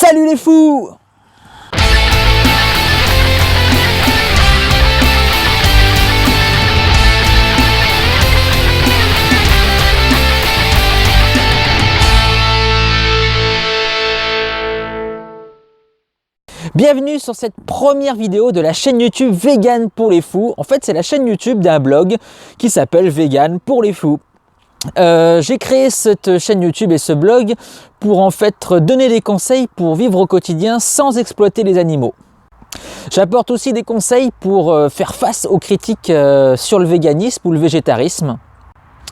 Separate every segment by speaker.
Speaker 1: Salut les fous! Bienvenue sur cette première vidéo de la chaîne YouTube Vegan pour les fous. En fait, c'est la chaîne YouTube d'un blog qui s'appelle Vegan pour les fous. J'ai créé cette chaîne YouTube et ce blog pour en fait donner des conseils pour vivre au quotidien sans exploiter les animaux. J'apporte aussi des conseils pour faire face aux critiques sur le véganisme ou le végétarisme.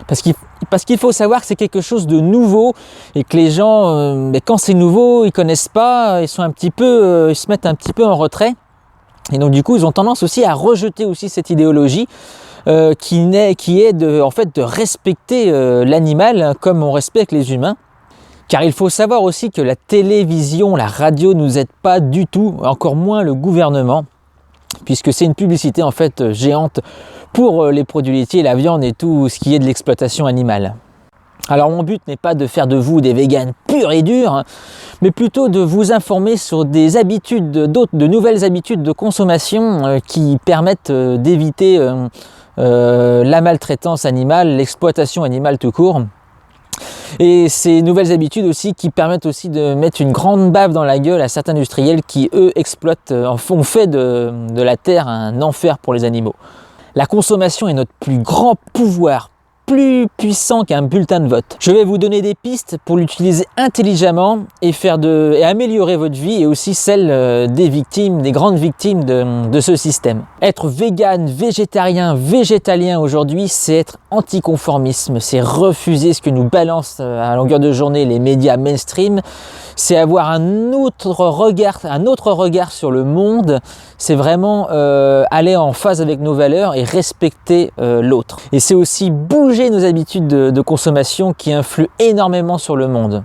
Speaker 1: Parce qu'il faut savoir que c'est quelque chose de nouveau et que les gens, quand c'est nouveau, ils connaissent pas, ils se mettent un petit peu en retrait. Et donc du coup, ils ont tendance aussi à rejeter aussi cette idéologie qui est de respecter l'animal comme on respecte les humains. Car il faut savoir aussi que la télévision, la radio nous aide pas du tout, encore moins le gouvernement, puisque c'est une publicité en fait géante pour les produits laitiers, la viande et tout ce qui est de l'exploitation animale. Alors mon but n'est pas de faire de vous des véganes purs et durs, mais plutôt de vous informer sur des habitudes, de nouvelles habitudes de consommation qui permettent d'éviter la maltraitance animale, l'exploitation animale tout court. Et ces nouvelles habitudes aussi qui permettent aussi de mettre une grande baffe dans la gueule à certains industriels qui eux exploitent, ont fait de la terre un enfer pour les animaux. La consommation est notre plus grand pouvoir, plus puissant qu'un bulletin de vote. Je vais vous donner des pistes pour l'utiliser intelligemment et améliorer votre vie et aussi celle des grandes victimes de ce système. Être vegan, végétarien, végétalien aujourd'hui, c'est être anticonformisme, c'est refuser ce que nous balancent à longueur de journée les médias mainstream, c'est avoir un autre regard sur le monde, c'est vraiment aller en phase avec nos valeurs et respecter l'autre. Et c'est aussi bouger nos habitudes de consommation qui influent énormément sur le monde.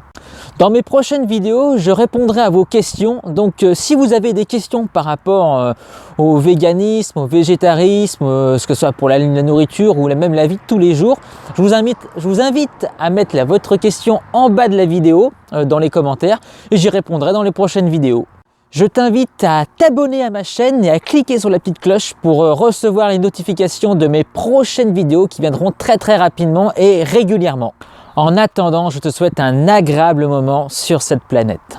Speaker 1: Dans mes prochaines vidéos, je répondrai à vos questions. Donc si vous avez des questions par rapport au véganisme, au végétarisme, ce que ce soit pour la nourriture ou même la vie de tous les jours, je vous invite à mettre votre question en bas de la vidéo, dans les commentaires, et j'y répondrai dans les prochaines vidéos. Je t'invite à t'abonner à ma chaîne et à cliquer sur la petite cloche pour recevoir les notifications de mes prochaines vidéos qui viendront très rapidement et régulièrement. En attendant, je te souhaite un agréable moment sur cette planète.